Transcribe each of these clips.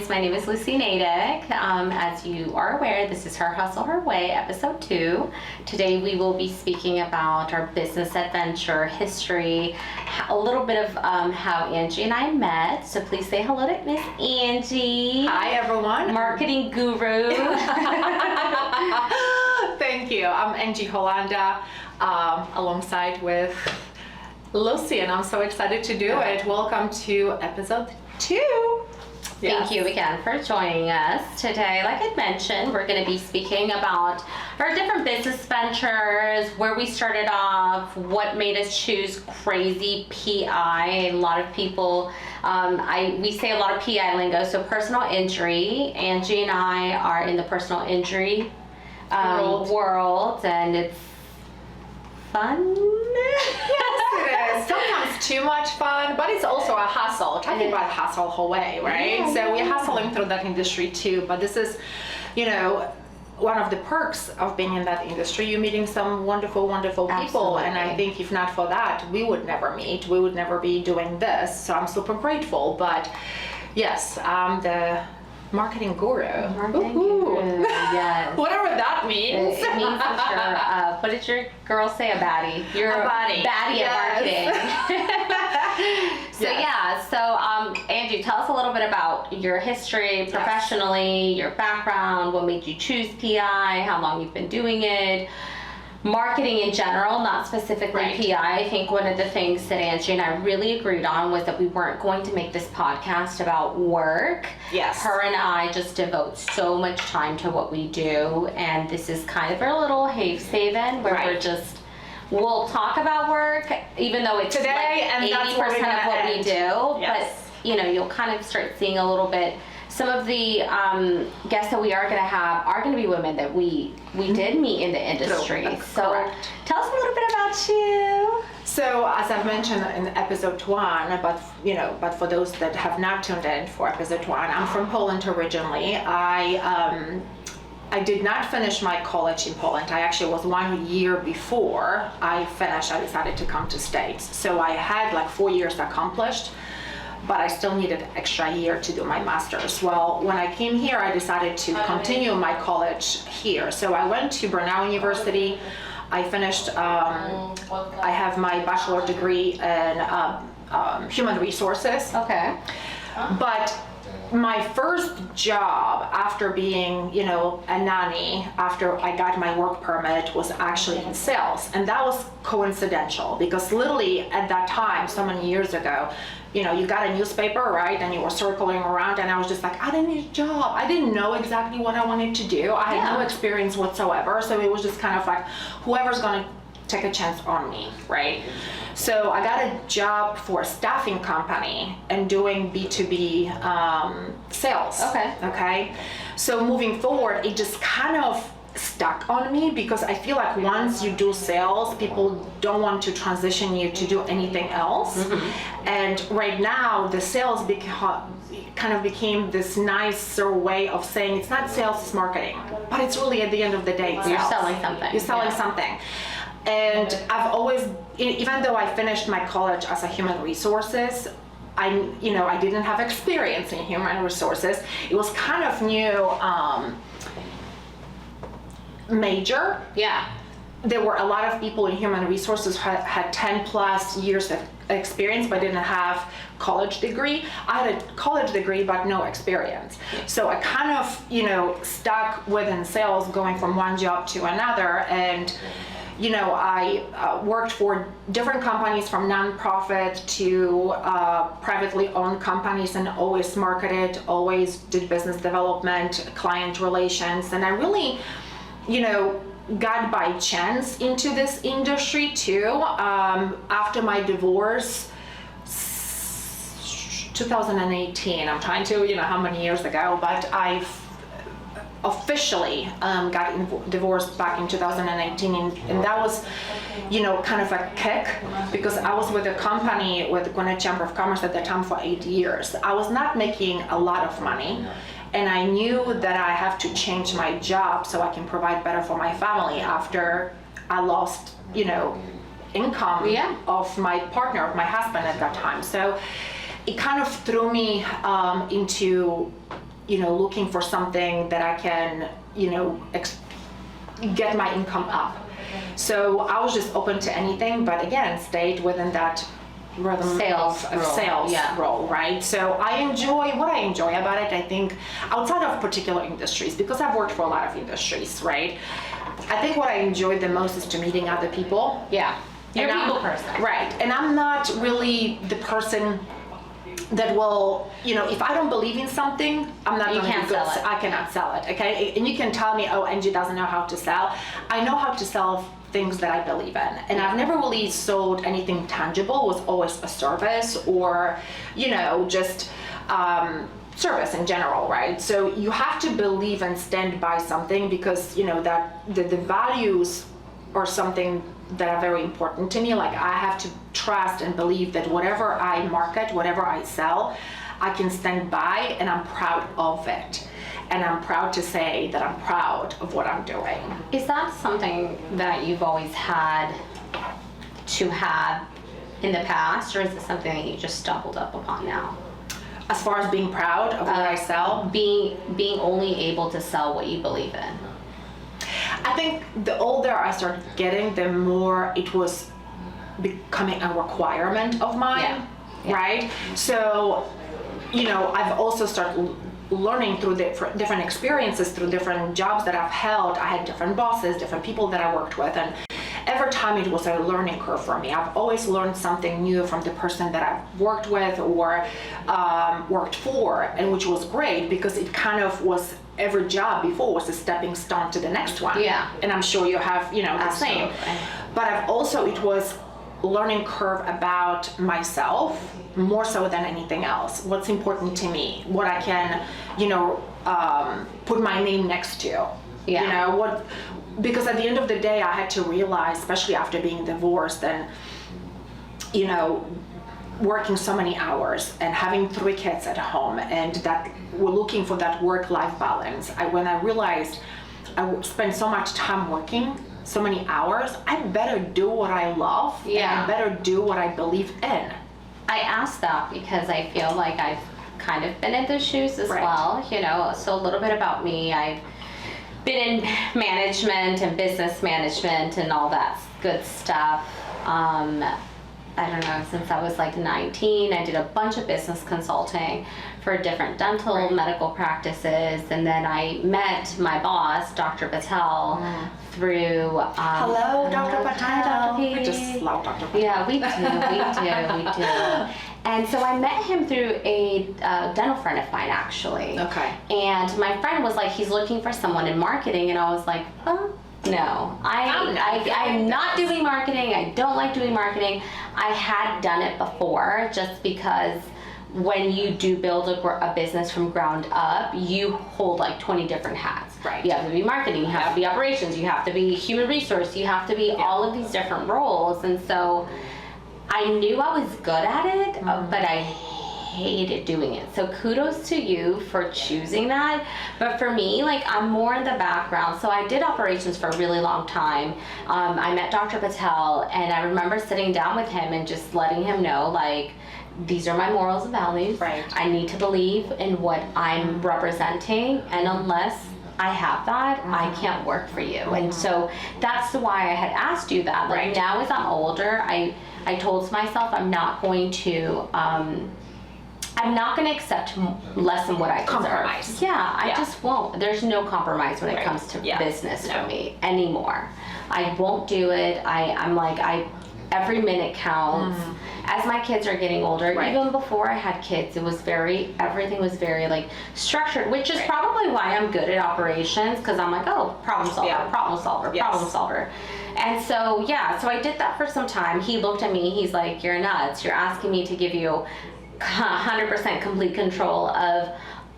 My name is Lucy Natick. As you are aware, this is Her Hustle, Her Way, episode 2. Today we will be speaking about our business adventure, history, a little bit of how Angie and I met. So please say hello to Miss Angie. Hi everyone. Marketing guru. Thank you. I'm Angie Hollanda, alongside with Lucy, and I'm so excited to do it. Welcome to episode 2. Thank you again for joining us today. Like I mentioned, we're going to be speaking about our different business ventures, where we started off, what made us choose crazy PI. A lot of people, we say a lot of PI lingo, so personal injury. Angie and I are in the personal injury world, and it's fun. Yes, it is. Sometimes too much fun, but it's also a hustle. Talking about hustle whole way, right? Yeah, so we're hustling through that industry too. But this is, one of the perks of being in that industry. You're meeting some wonderful, wonderful people. Absolutely. And I think if not for that, we would never meet. We would never be doing this. So I'm super grateful. But yes, I'm the marketing guru. Marketing guru, yes. Whatever that means. It means for sure. What did your girl say? A baddie. You're a baddie. Baddie at marketing. So Angie, tell us a little bit about your history professionally, your background, what made you choose PI, how long you've been doing it. Marketing in general, not specifically PI. I think one of the things that Angie and I really agreed on was that we weren't going to make this podcast about work. Yes. Her and I just devote so much time to what we do, and this is kind of our little safe haven where we'll talk about work, even though it's today, like 80% of what we do. Yes. But you'll kind of start seeing a little bit. Some of the guests that we are going to have are going to be women that we did meet in the industry. So tell us a little bit about you. So as I've mentioned in episode 1, but for those that have not tuned in for episode 1, I'm from Poland originally. I did not finish my college in Poland. I actually was 1 year before I finished. I decided to come to States. So I had like 4 years accomplished, but I still needed an extra year to do my master's. Well, when I came here, I decided to continue my college here. So I went to Brunel University. I finished, I have my bachelor degree in human resources. Okay. But my first job after being, a nanny, after I got my work permit, was actually in sales. And that was coincidental because literally at that time, so many years ago, you got a newspaper, right? And you were circling around, and I was just like, I didn't need a job. I didn't know exactly what I wanted to do. I had no experience whatsoever. So it was just kind of like, whoever's going to take a chance on me, right? So I got a job for a staffing company and doing B2B sales. Okay. So moving forward, it just kind of stuck on me because I feel like once you do sales, people don't want to transition you to do anything else. Mm-hmm. And right now, the sales kind of became this nicer way of saying it's not sales, it's marketing. But it's really, at the end of the day, it's You're sales. selling something. You're selling something. And I've always, even though I finished my college as a human resources, I didn't have experience in human resources. It was kind of new major. Yeah. There were a lot of people in human resources who had 10 plus years of experience but didn't have college degree. I had a college degree but no experience. So I kind of, stuck within sales, going from one job to another. And I worked for different companies, from nonprofit to privately owned companies, and always marketed, always did business development, client relations. And I really, got by chance into this industry too. After my divorce, 2018, I'm trying to, how many years ago, but officially got divorced back in 2018, and that was, kind of a kick, because I was with a company with Gwinnett Chamber of Commerce at the time for 8 years. I was not making a lot of money, and I knew that I have to change my job so I can provide better for my family after I lost, income of my partner, of my husband at that time. So it kind of threw me into looking for something that I can, get my income up. So I was just open to anything, but again, stayed within that rhythm sales role, right? So what I enjoy about it, I think, outside of particular industries, because I've worked for a lot of industries, right? I think what I enjoy the most is to meeting other people. Yeah, you're a people person. Right, and I'm not really the person that will, if I don't believe in something, I'm not going to sell it. I cannot sell it, okay? And you can tell me, oh, Angie doesn't know how to sell. I know how to sell things that I believe in. And I've never really sold anything tangible. It was always a service or, just service in general, right? So you have to believe and stand by something, because, that the values are something that are very important to me. Like, I have to trust and believe that whatever I market, whatever I sell, I can stand by, and I'm proud of it. And I'm proud to say that I'm proud of what I'm doing. Is that something that you've always had to have in the past, or is it something that you just stumbled up upon now? As far as being proud of what I sell? Being only able to sell what you believe in. I think the older I started getting, the more it was becoming a requirement of mine, right? So, I've also started learning through different experiences, through different jobs that I've held. I had different bosses, different people that I worked with, and every time it was a learning curve for me. I've always learned something new from the person that I've worked with or worked for, and which was great, because it kind of was, every job before was a stepping stone to the next one. Yeah. And I'm sure you have, the same. But I've also, it was learning curve about myself more so than anything else. What's important to me, what I can, put my name next to. Yeah. Because at the end of the day, I had to realize, especially after being divorced and, working so many hours and having 3 kids at home, and that we're looking for that work-life balance. When I realized I spend so much time working, so many hours, I better do what I love, and I better do what I believe in. I asked that because I feel like I've kind of been in those shoes as well, so a little bit about me. I've been in management and business management and all that good stuff. I don't know, since I was like 19, I did a bunch of business consulting for different dental medical practices, and then I met my boss, Dr. Patel, through Hello, Dr. Patel. Hi, Dr. P. I just love Dr. Patel. Yeah, we do. And so I met him through a dental friend of mine, actually. Okay. And my friend was like, he's looking for someone in marketing, and I was like, oh, no, I'm not doing marketing. I don't like doing marketing. I had done it before, just because when you do build a business from ground up, you hold like 20 different hats. Right. You have to be marketing, you have to be operations, you have to be human resource, you have to be all of these different roles. And so I knew I was good at it, but I hated doing it. So kudos to you for choosing that. But for me, like, I'm more in the background. So I did operations for a really long time. I met Dr. Patel, and I remember sitting down with him and just letting him know, like, these are my morals and values. Right. I need to believe in what I'm representing, and unless I have that, I can't work for you. And so that's why I had asked you that. Like, now as I'm older, I told myself I'm not going to accept less than what I deserve. Compromise. I just won't. There's no compromise when it comes to business for me anymore. I won't do it. I'm like, every minute counts. As my kids are getting older, even before I had kids, everything was very like structured, which is probably why I'm good at operations, because I'm like, oh, problem solver. And so, so I did that for some time. He looked at me, he's like, you're nuts. You're asking me to give you 100% complete control of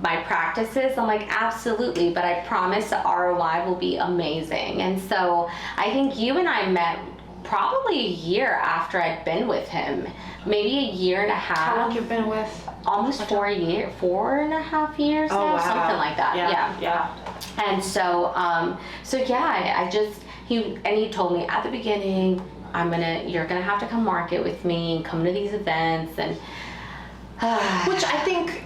my practices? I'm like, absolutely, but I promise the ROI will be amazing. And so I think you and I met probably a year after I'd been with him, maybe a year and a half. How long you've been with? Almost 4 years, 4.5 years now, wow. something like that. Yeah. And so, he told me at the beginning, you're gonna have to come market with me and come to these events and. Which I think,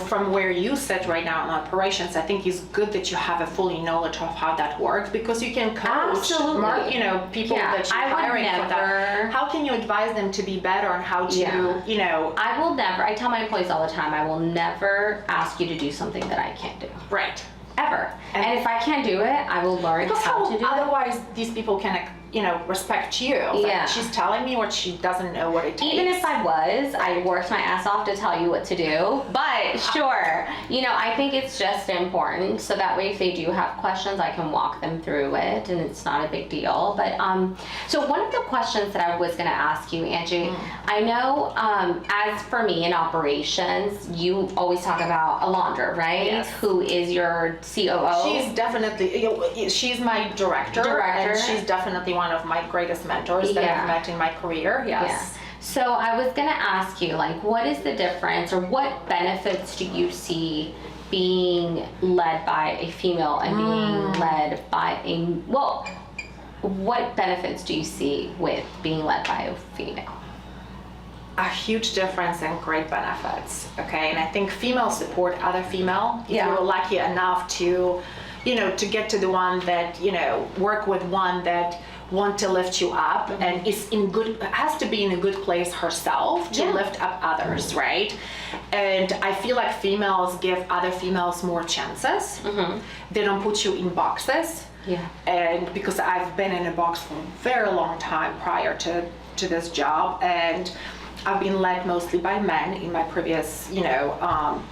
from where you sit right now in operations, I think it's good that you have a fully knowledge of how that works, because you can coach, absolutely. People that you're hiring for that. How can you advise them to be better on how to, I will never, I tell my employees all the time, I will never ask you to do something that I can't do. Right. Ever. And if I can't do it, I will learn how to do it. Otherwise, these people can, respect you. Like, she's telling me what she doesn't know what it takes. Even if I worked my ass off to tell you what to do. But sure, I think it's just important. So that way, if they do have questions, I can walk them through it and it's not a big deal. But so one of the questions that I was going to ask you, Angie, I know as for me in operations, you always talk about Alondra, right? Yes. Who is your COO? She's definitely, she's my director. And she's definitely one of my greatest mentors that I've met in my career. Yes. Yeah. So I was going to ask you, what is the difference, or what benefits do you see being led by a female and being led by what benefits do you see with being led by a female? A huge difference and great benefits. Okay. And I think females support other female. If you're lucky enough to, to get to the one that, work with one that want to lift you up and has to be in a good place herself to lift up others, right? And I feel like females give other females more chances. They don't put you in boxes. Yeah. And because I've been in a box for a very long time prior to this job, and I've been led mostly by men in my previous,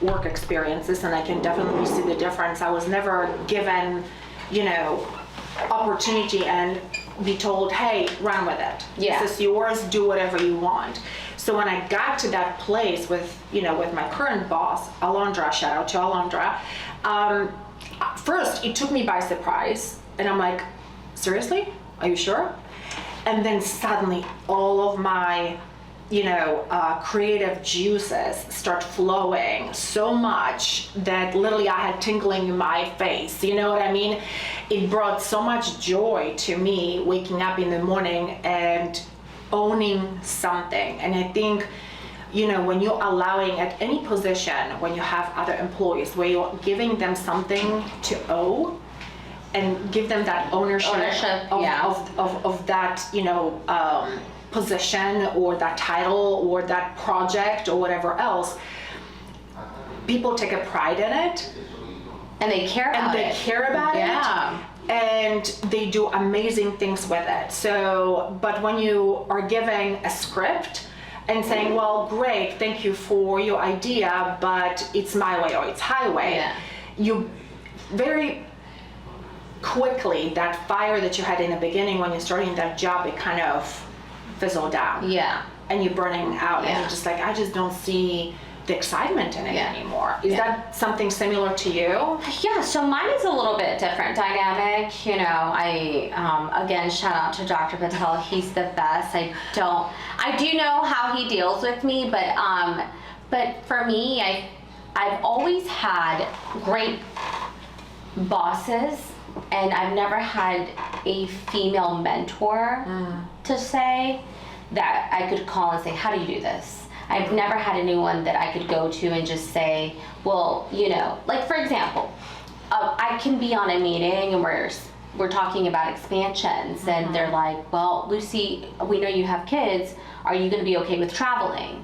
work experiences, and I can definitely see the difference. I was never given, opportunity and be told, hey, run with it. Yeah. This is yours, do whatever you want. So when I got to that place with my current boss, Alondra, shout out to Alondra, first it took me by surprise, and I'm like, seriously? Are you sure? And then suddenly all of my creative juices start flowing so much that literally I had tingling in my face. You know what I mean? It brought so much joy to me waking up in the morning and owning something. And I think, when you're allowing at any position, when you have other employees, where you're giving them something to owe and give them that ownership of that, position or that title or that project or whatever else, people take a pride in it. And they care about it. Yeah. And they do amazing things with it. So, but when you are giving a script and saying, well, great, thank you for your idea, but it's my way or it's highway, you very quickly, that fire that you had in the beginning when you're starting that job, it kind of fizzle down. Yeah. And you're burning out and you're just like, I just don't see the excitement in it anymore. Is that something similar to you? Yeah, so mine is a little bit different dynamic. I again, shout out to Dr. Patel. He's the best. I do know how he deals with me, but for me, I've always had great bosses, and I've never had a female mentor to say that I could call and say, how do you do this? I've never had anyone that I could go to and just say, well, like for example, I can be on a meeting and we're talking about expansions, and they're like, well, Lucy, we know you have kids. Are you going to be okay with traveling?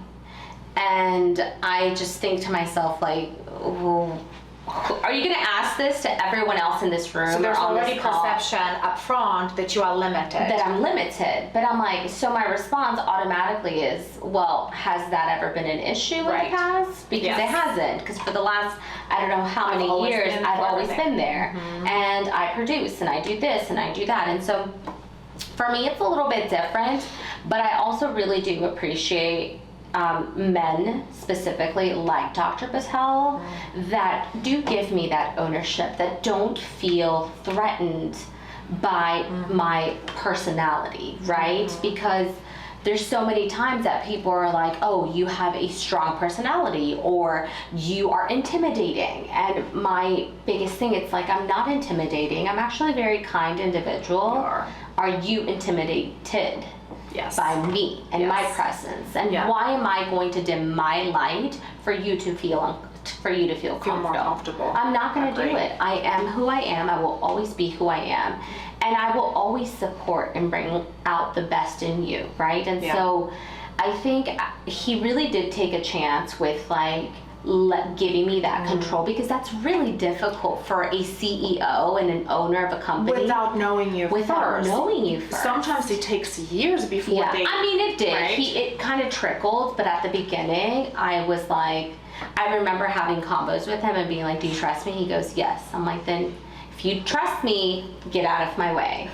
And I just think to myself, like, well, are you going to ask this to everyone else in this room? So there's already perception up front that you are limited. That I'm limited. But I'm like, so my response automatically is, well, has that ever been an issue in the past? Because it hasn't. Because for the last, I don't know how many years, I've always been there. And I produce, and I do this, and I do that. And so for me, it's a little bit different. But I also really do appreciate men specifically, like Dr. Patel, that do give me that ownership, that don't feel threatened by my personality, right? Because there's so many times that people are like, oh, you have a strong personality, or you are intimidating. And my biggest thing, it's like, I'm not intimidating. I'm actually a very kind individual. Are you intimidated by me and my presence? And why am I going to dim my light for you to feel more comfortable? I'm not going to do it. I am who I am. I will always be who I am. And I will always support and bring out the best in you, right? And so I think he really did take a chance with like giving me that control, because that's really difficult for a CEO and an owner of a company. Without knowing you first. Sometimes it takes years before they... I mean, it did. Right? It kind of trickled, but at the beginning, I was like, I remember having combos with him and being like, do you trust me? He goes, yes. I'm like, then if you trust me, get out of my way.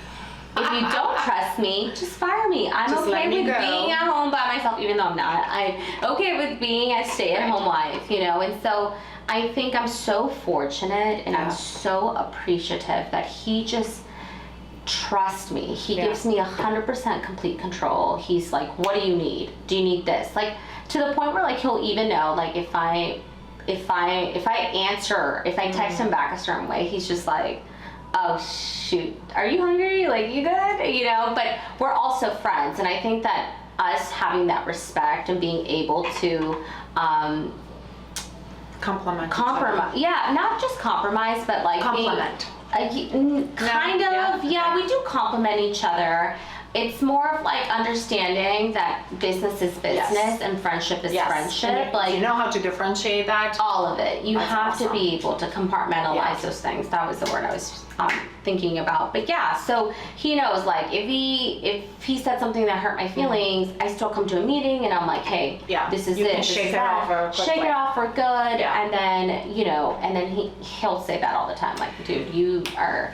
If you don't trust me, just fire me. I'm just okay with being at home by myself, even though I'm not. I'm okay with being a stay-at-home wife, you know? And so I think I'm so fortunate, and I'm so appreciative that he just trusts me. He gives me 100% complete control. He's like, what do you need? Do you need this? Like, to the point where like he'll even know, like, if I text him back a certain way, he's just like, oh shoot, are you hungry? Like, you good? You know, but we're also friends. And I think that us having that respect and being able to compromise. Yeah, not just compromise, but like compliment. We do compliment each other. It's more of like understanding that business is business and friendship is friendship. Like, you know how to differentiate that? All of it. You have to be able to compartmentalize those things. That was the word I was thinking about. But yeah, so he knows, like, if he said something that hurt my feelings, I still come to a meeting and I'm like, hey, this is it. Shake it off. Shake it off for good. And then, you know, and then he'll say that all the time. Like, dude, you are...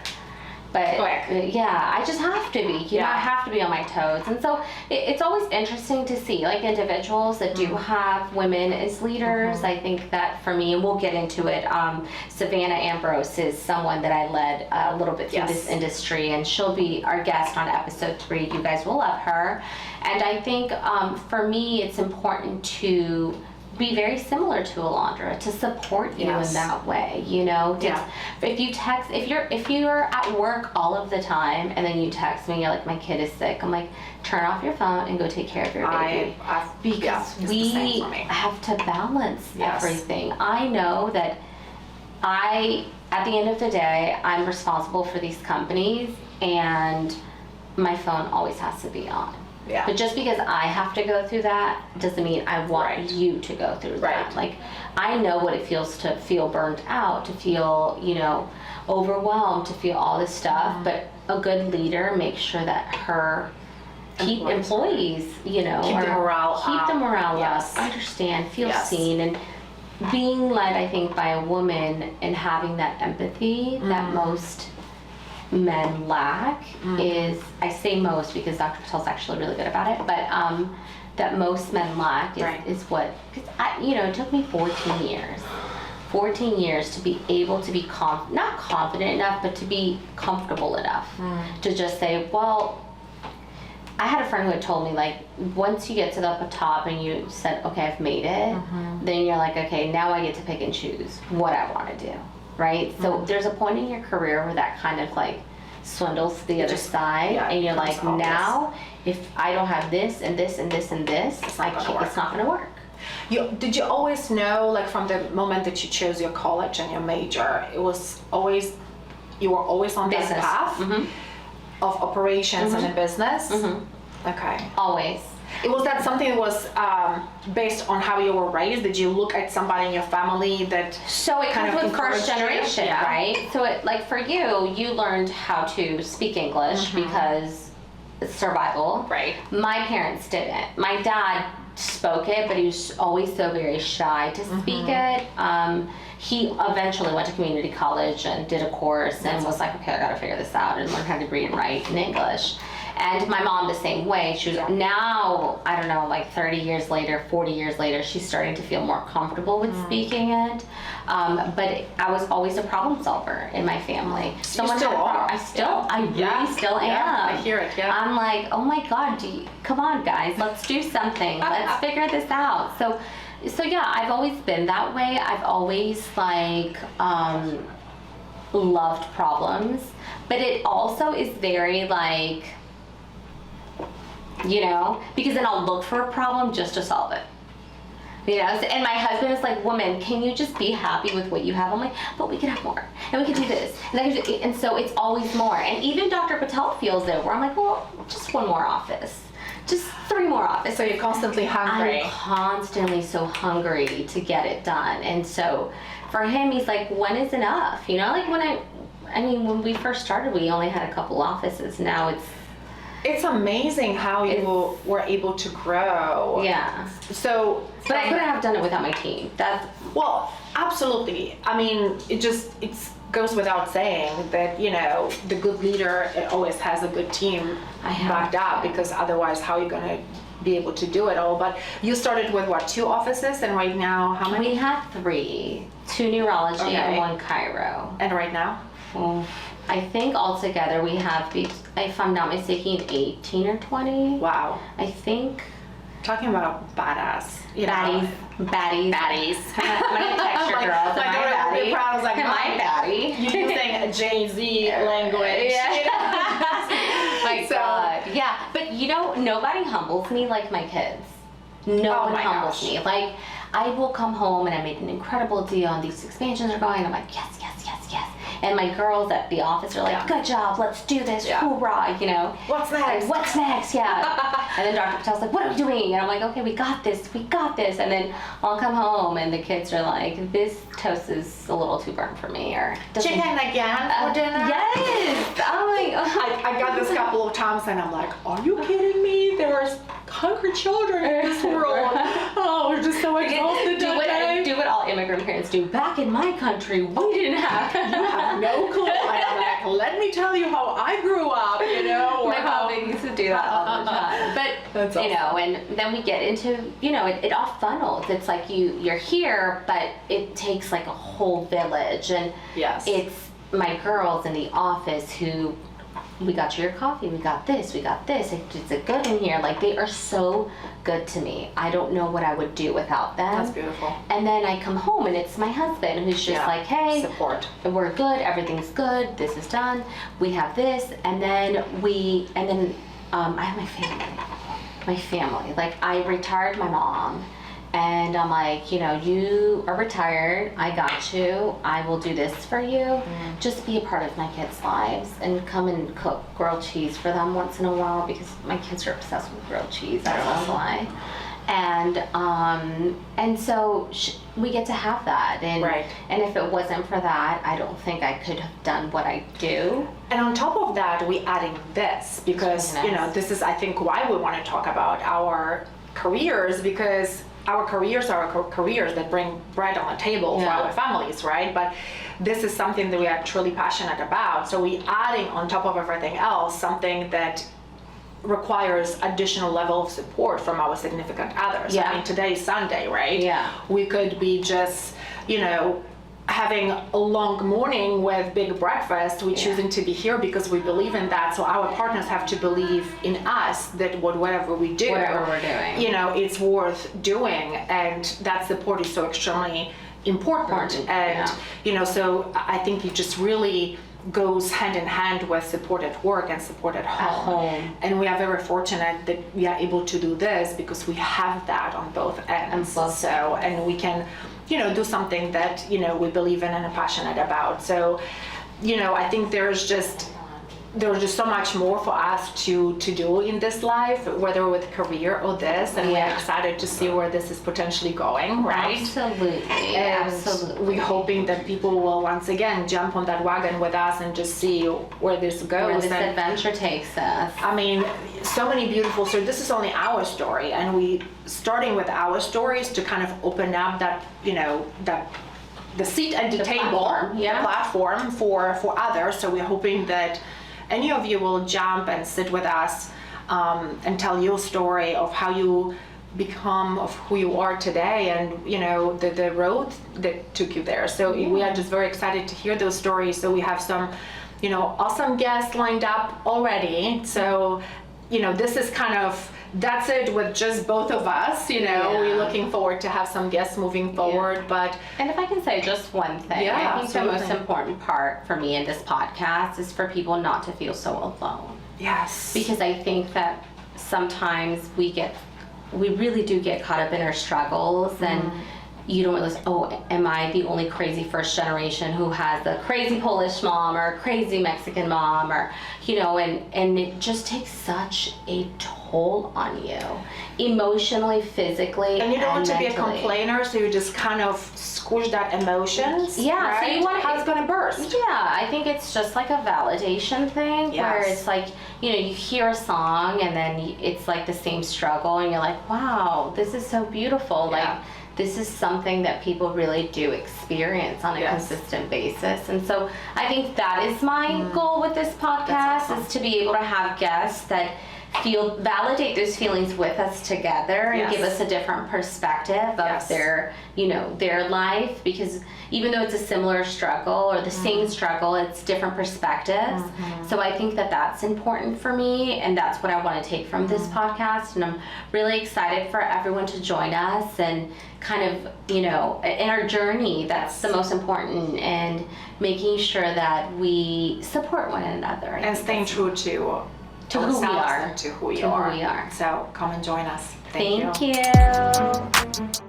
But I just have to be. You know, I have to be on my toes. And so it's always interesting to see like individuals that do have women as leaders. I think that for me, and we'll get into it, Savannah Ambrose is someone that I led a little bit through this industry, and she'll be our guest on episode 3. You guys will love her. And I think for me, it's important to be very similar to Alondra, to support you in that way, you know. If you're at work all of the time and then you text me, you're like, my kid is sick, I'm like, turn off your phone and go take care of your baby. Because we have to balance everything. I know that at the end of the day, I'm responsible for these companies, and my phone always has to be on. But just because I have to go through that doesn't mean I want you to go through that. Like, I know what it feels to feel burned out, to feel, you know, overwhelmed, to feel all this stuff. But a good leader makes sure that her employees, you know, keep the morale up, understand, feel seen, and being led, I think, by a woman and having that empathy that most men lack is, I say most because Dr. Patel's actually really good about it, but that most men lack is what, because it took me 14 years to be able to be not confident enough, but to be comfortable enough to just say, well, I had a friend who had told me, like, once you get to the top and you said, okay, I've made it, then you're like, okay, now I get to pick and choose what I want to do. Right? So there's a point in your career where that kind of like swindles to the other side, and you're like, now if I don't have this and this and this and this, it's not going to work. Did you always know, like, from the moment that you chose your college and your major, you were always on business. That path of operations and a business? Okay. Always. Was that something that was based on how you were raised? Did you look at somebody in your family that So it kind comes of with first generation, you? right? So it, like for you learned how to speak English because it's survival. Right. My parents didn't. My dad spoke it, but he was always so very shy to speak it. He eventually went to community college and did a course and was like, okay, I gotta figure this out and learn how to read and write in English. And my mom the same way. She was now, I don't know, like 30 years later, 40 years later, she's starting to feel more comfortable with speaking it. But I was always a problem solver in my family. Someone still had a problem. are. I really still am. Yeah, I hear it, yeah. I'm like, oh my God, come on guys, let's do something. Let's figure this out. So yeah, I've always been that way. I've always like, loved problems, but it also is very like, you know, because then I'll look for a problem just to solve it. You know, and my husband is like, woman, can you just be happy with what you have? I'm like, but we could have more, and we could do this, and so it's always more. And even Dr. Patel feels it, where I'm like, well, just one more office, just 3 more offices. So you're constantly hungry. I'm constantly so hungry to get it done, and so for him, he's like, when is enough? You know, like when we first started, we only had a couple offices. Now It's amazing how you were able to grow. Yeah. So, but I couldn't have done it without my team. Well, absolutely. I mean, it goes without saying that, you know, the good leader always has a good team backed up, because otherwise how are you going to be able to do it all? But you started with what, 2 offices, and right now how many? We had 3, 2 neurology and 1 chiro. And right now? I think altogether we have, if I'm not mistaken, 18 or 20. Wow. I think. Talking about badass. You know. Baddies. I'm gonna text your girls. My daughter will be proud. I was like, am I baddie? You're using a Jay-Z language. Yeah. You know? My God. Yeah, but you know, nobody humbles me like my kids. No one humbles me. Like, I will come home and I made an incredible deal and these expansions are going. I'm like, yes, yes, yes, yes. And my girls at the office are like, good job, let's do this, hoorah, you know. What's next? And what's next, yeah. And then Dr. Patel's like, what are we doing? And I'm like, okay, we got this. And then I'll come home and the kids are like, this toast is a little too burnt for me. Or chicken again for dinner? Yes. Oh my God. I got this a couple of times and I'm like, are you kidding me? There's hungry children in this world. Oh, we're just so exhausted. Do what all immigrant parents do. Back in my country, we didn't have. You have no clue. I'm like, let me tell you how I grew up, you know. My mom used to do that all the time. But that's you know, and then we get into, you know, it all funnels. It's like you're here, but it takes like a whole village, and it's my girls in the office who. We got you your coffee, we got this, it's a good in here. Like, they are so good to me. I don't know what I would do without them. That's beautiful. And then I come home and it's my husband who's just like, hey, support. We're good, everything's good, this is done, we have this, and then I have my family. Like, I retired my mom. And I'm like, you know, you are retired. I got you. I will do this for you. Just be a part of my kids' lives and come and cook grilled cheese for them once in a while, because my kids are obsessed with grilled cheese. I don't know why. And so we get to have that. And if it wasn't for that, I don't think I could have done what I do. And on top of that, we adding this, because you know, this is, I think, why we want to talk about our careers, because our careers are careers that bring bread on the table for our families, right? But this is something that we are truly passionate about. So we adding on top of everything else something that requires additional level of support from our significant others. I mean, today is Sunday, right? Yeah. We could be just, you know, having a long morning with big breakfast. We're choosing to be here because we believe in that. So our partners have to believe in us that whatever we do, whatever we're doing, you know, it's worth doing. And that support is so extremely important. And, you know, so I think it just really goes hand in hand with support at work and support at home. And we are very fortunate that we are able to do this because we have that on both ends. And we can, you know, do something that, you know, we believe in and are passionate about. So, you know, I think there's just so much more for us to do in this life, whether with career or this, and we're excited to see where this is potentially going, right? Absolutely. And we're hoping that people will once again jump on that wagon with us and just see where this goes. Where this adventure takes us. I mean, so many beautiful, so this is only our story, and we starting with our stories to kind of open up that, you know, the seat at the table, platform, the platform for others. So we're hoping that any of you will jump and sit with us and tell your story of how you become of who you are today, and you know the road that took you there. So we are just very excited to hear those stories. So we have some, you know, awesome guests lined up already. So, you know, this is kind of, that's it with just both of us, you know. We're looking forward to have some guests moving forward, but. And if I can say just one thing, I think the most important part for me in this podcast is for people not to feel so alone. Yes. Because I think that sometimes we really do get caught up in our struggles, and you don't realize, oh, am I the only crazy first generation who has a crazy Polish mom or a crazy Mexican mom, or, you know, and it just takes such a toll on you, emotionally, physically, and you don't want to be a mentally. complainer, so you just kind of squish that emotions. Yeah, right? so you want how it's gonna burst. Yeah, I think it's just like a validation thing, where it's like, you know, you hear a song and then it's like the same struggle, and you're like, wow, this is so beautiful. Like, this is something that people really do experience on a consistent basis. And so I think that is my goal with this podcast, is to be able to have guests that validate those feelings with us together and give us a different perspective of their, you know, their life, because even though it's a similar struggle or the same struggle, it's different perspectives. So I think that that's important for me, and that's what I want to take from this podcast. And I'm really excited for everyone to join us and kind of, you know, in our journey. That's the most important, and making sure that we support one another and staying true to who we are. To who we are. So come and join us. Thank you.